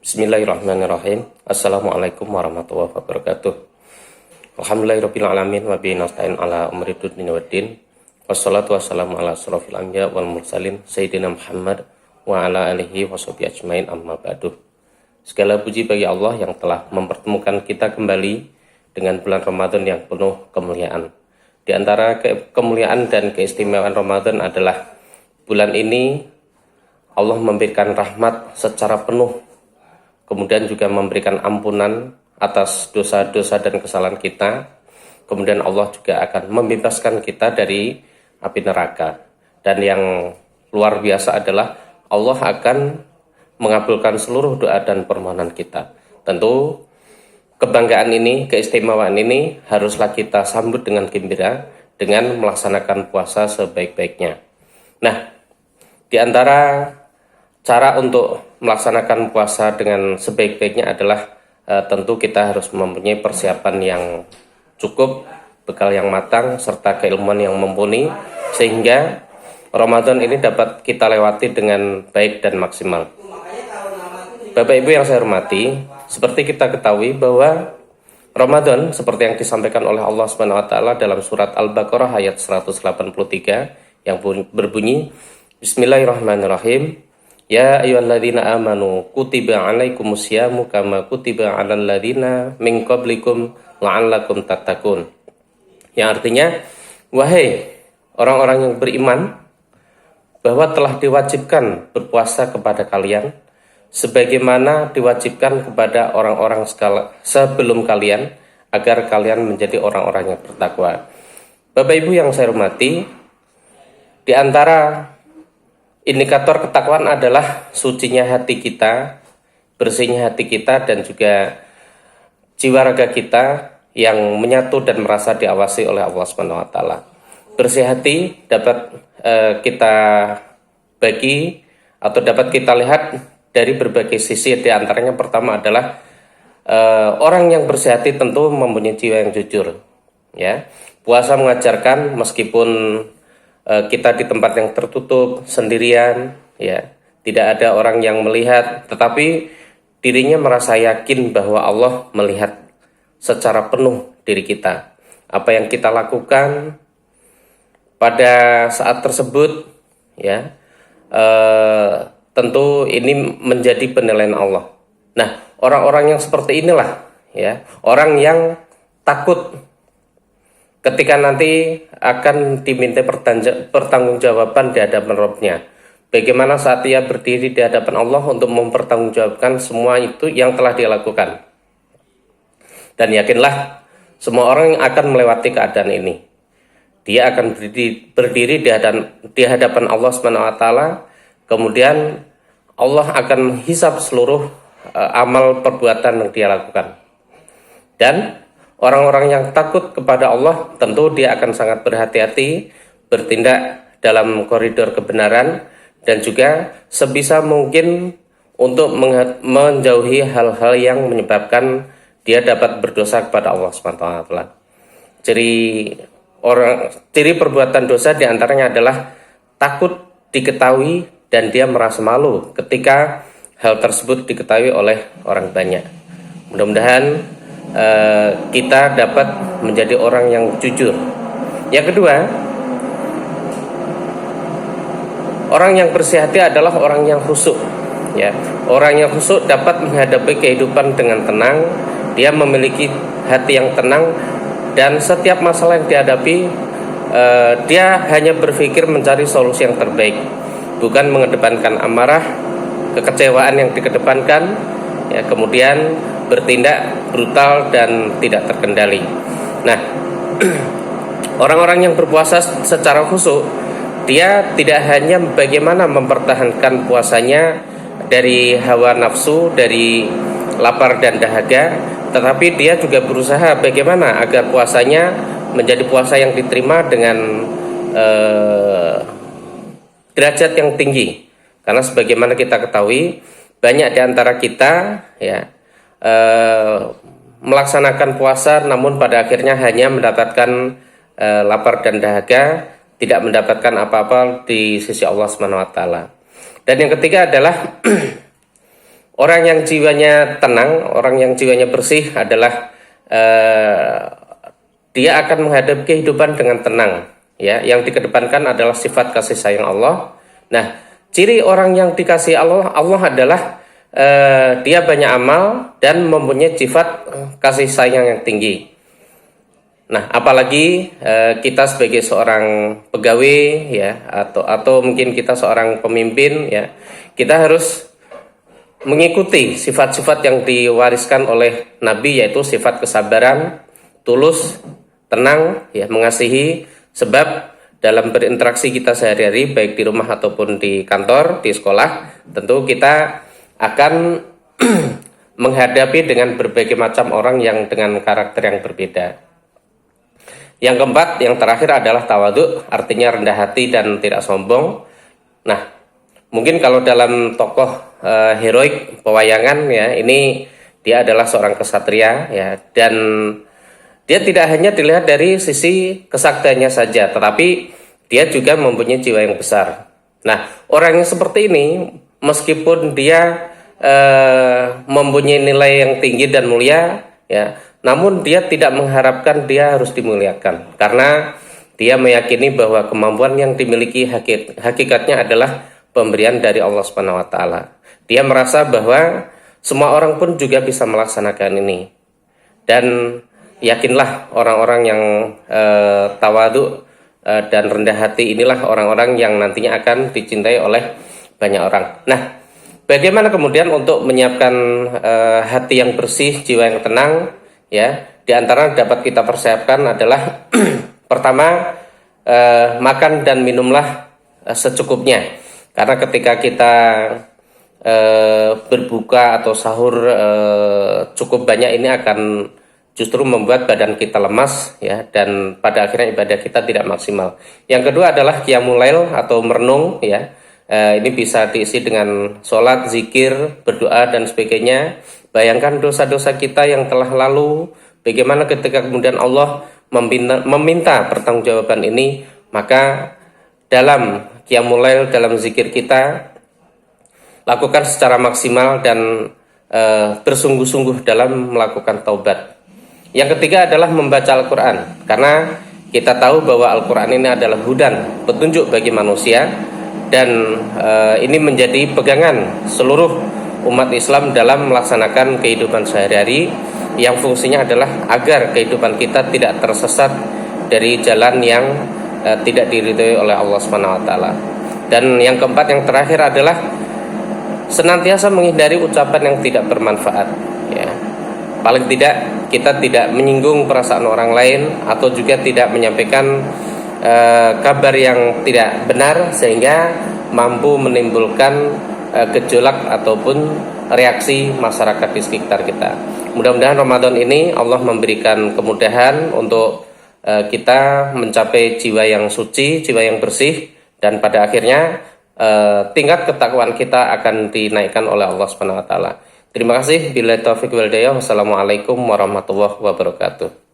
Bismillahirrahmanirrahim. Assalamualaikum warahmatullahi wabarakatuh. Alhamdulillahirrahmanirrahim. Wa bihi nasta'in ala umri dunya waddin. Wassalatu wassalamu ala asrofil anbiya wal mursalin Sayyidina Muhammad wa ala alihi wa sahbihi ajmain, amma ba'du. Segala puji bagi Allah yang telah mempertemukan kita kembali dengan bulan Ramadan yang penuh kemuliaan. Di antara kemuliaan dan keistimewaan Ramadan adalah bulan ini Allah memberikan rahmat secara penuh, kemudian juga memberikan ampunan atas dosa-dosa dan kesalahan kita. Kemudian Allah juga akan membebaskan kita dari api neraka. Dan yang luar biasa adalah Allah akan mengabulkan seluruh doa dan permohonan kita. Tentu kebanggaan ini, keistimewaan ini haruslah kita sambut dengan gembira dengan melaksanakan puasa sebaik-baiknya. Nah, di antara cara untuk melaksanakan puasa dengan sebaik-baiknya adalah tentu kita harus mempunyai persiapan yang cukup, bekal yang matang, serta keilmuan yang mumpuni, sehingga Ramadan ini dapat kita lewati dengan baik dan maksimal. Bapak Ibu yang saya hormati, seperti kita ketahui bahwa Ramadan seperti yang disampaikan oleh Allah Subhanahu wa taala dalam surat Al-Baqarah ayat 183 yang berbunyi, Bismillahirrahmanirrahim. Ya ayyuhalladzina amanu kutiba alaikumusyamu kama kutiba alal ladzina min qablikum la'allakum tattaqun. Yang artinya, wahai orang-orang yang beriman, bahwa telah diwajibkan berpuasa kepada kalian sebagaimana diwajibkan kepada orang-orang sebelum kalian, agar kalian menjadi orang-orang yang bertakwa. Bapak Ibu yang saya hormati, di antara indikator ketakwaan adalah sucinya hati kita, bersihnya hati kita, dan juga jiwa raga kita yang menyatu dan merasa diawasi oleh Allah Subhanahu wa taala. Bersih hati dapat kita bagi atau dapat kita lihat dari berbagai sisi. Di antaranya pertama adalah orang yang bersih hati tentu mempunyai jiwa yang jujur. Ya, puasa mengajarkan meskipun kita di tempat yang tertutup sendirian, ya, tidak ada orang yang melihat, tetapi dirinya merasa yakin bahwa Allah melihat secara penuh diri kita. Apa yang kita lakukan pada saat tersebut, ya, tentu ini menjadi penilaian Allah. Nah, orang-orang yang seperti inilah, ya, orang yang takut ketika nanti akan diminta pertanggungjawaban di hadapan Rabb-Nya. Bagaimana saat ia berdiri di hadapan Allah untuk mempertanggungjawabkan semua itu yang telah dia lakukan. Dan yakinlah, semua orang yang akan melewati keadaan ini. Dia akan berdiri di hadapan Allah Subhanahu wa taala, kemudian Allah akan menghisap seluruh amal perbuatan yang dia lakukan. Dan orang-orang yang takut kepada Allah tentu dia akan sangat berhati-hati bertindak dalam koridor kebenaran, dan juga sebisa mungkin untuk menjauhi hal-hal yang menyebabkan dia dapat berdosa kepada Allah SWT. Ciri perbuatan dosa diantaranya adalah takut diketahui dan dia merasa malu ketika hal tersebut diketahui oleh orang banyak. Mudah-mudahan kita dapat menjadi orang yang jujur. Yang kedua, orang yang bersih hati adalah orang yang khusyuk. Ya, orang yang khusyuk dapat menghadapi kehidupan dengan tenang. Dia memiliki hati yang tenang, dan setiap masalah yang dihadapi, dia hanya berpikir mencari solusi yang terbaik, bukan mengedepankan amarah, kekecewaan yang dikedepankan, ya, kemudian bertindak brutal dan tidak terkendali. Nah, orang-orang yang berpuasa secara khusyuk, dia tidak hanya bagaimana mempertahankan puasanya dari hawa nafsu, dari lapar dan dahaga, tetapi dia juga berusaha bagaimana agar puasanya menjadi puasa yang diterima dengan derajat yang tinggi. Karena sebagaimana kita ketahui, banyak di antara kita, ya, melaksanakan puasa namun pada akhirnya hanya mendapatkan lapar dan dahaga, tidak mendapatkan apa-apa di sisi Allah Subhanahu wa taala. Dan yang ketiga adalah Orang yang jiwanya tenang, orang yang jiwanya bersih adalah dia akan menghadapi kehidupan dengan tenang. Ya, yang dikedepankan adalah sifat kasih sayang Allah. Nah, ciri orang yang dikasih Allah adalah dia banyak amal dan mempunyai sifat kasih sayang yang tinggi. Nah, apalagi kita sebagai seorang pegawai ya, atau mungkin kita seorang pemimpin ya, kita harus mengikuti sifat-sifat yang diwariskan oleh Nabi, yaitu sifat kesabaran, tulus, tenang, ya, mengasihi. Sebab dalam berinteraksi kita sehari-hari, baik di rumah ataupun di kantor, di sekolah, tentu kita akan menghadapi dengan berbagai macam orang yang dengan karakter yang berbeda. Yang keempat, yang terakhir adalah tawadhu, artinya rendah hati dan tidak sombong. Nah, mungkin kalau dalam tokoh heroik pewayangan ya, ini dia adalah seorang kesatria ya, dan dia tidak hanya dilihat dari sisi kesaktiannya saja, tetapi dia juga mempunyai jiwa yang besar. Nah, orang yang seperti ini, meskipun dia mempunyai nilai yang tinggi dan mulia ya, namun dia tidak mengharapkan dia harus dimuliakan, karena dia meyakini bahwa kemampuan yang dimiliki hakikatnya adalah pemberian dari Allah Subhanahu wa taala. Dia merasa bahwa semua orang pun juga bisa melaksanakan ini. Dan yakinlah orang-orang yang tawadhu dan rendah hati inilah orang-orang yang nantinya akan dicintai oleh banyak orang. Nah, bagaimana kemudian untuk menyiapkan hati yang bersih, jiwa yang tenang? Ya, di antara dapat kita persiapkan adalah pertama, makan dan minumlah secukupnya. Karena ketika kita berbuka atau sahur cukup banyak, ini akan justru membuat badan kita lemas ya, dan pada akhirnya ibadah kita tidak maksimal. Yang kedua adalah qiyamul lail atau merenung ya. Ini bisa diisi dengan sholat, zikir, berdoa dan sebagainya. Bayangkan dosa-dosa kita yang telah lalu, bagaimana ketika kemudian Allah meminta pertanggungjawaban ini. Maka dalam qiyamul lail, dalam zikir kita, lakukan secara maksimal dan bersungguh-sungguh dalam melakukan taubat. Yang ketiga adalah membaca Al-Quran, karena kita tahu bahwa Al-Quran ini adalah hudan, petunjuk bagi manusia, dan ini menjadi pegangan seluruh umat Islam dalam melaksanakan kehidupan sehari-hari, yang fungsinya adalah agar kehidupan kita tidak tersesat dari jalan yang tidak diridhoi oleh Allah Subhanahu wa taala. Dan yang keempat, yang terakhir adalah senantiasa menghindari ucapan yang tidak bermanfaat ya. Paling tidak kita tidak menyinggung perasaan orang lain, atau juga tidak menyampaikan kabar yang tidak benar sehingga mampu menimbulkan gejolak ataupun reaksi masyarakat di sekitar kita. Mudah-mudahan Ramadan ini Allah memberikan kemudahan untuk kita mencapai jiwa yang suci, jiwa yang bersih, dan pada akhirnya tingkat ketakwaan kita akan dinaikkan oleh Allah Subhanahu wa taala. Terima kasih. Billahi taufiq wal hidayah. Wassalamualaikum warahmatullahi wabarakatuh.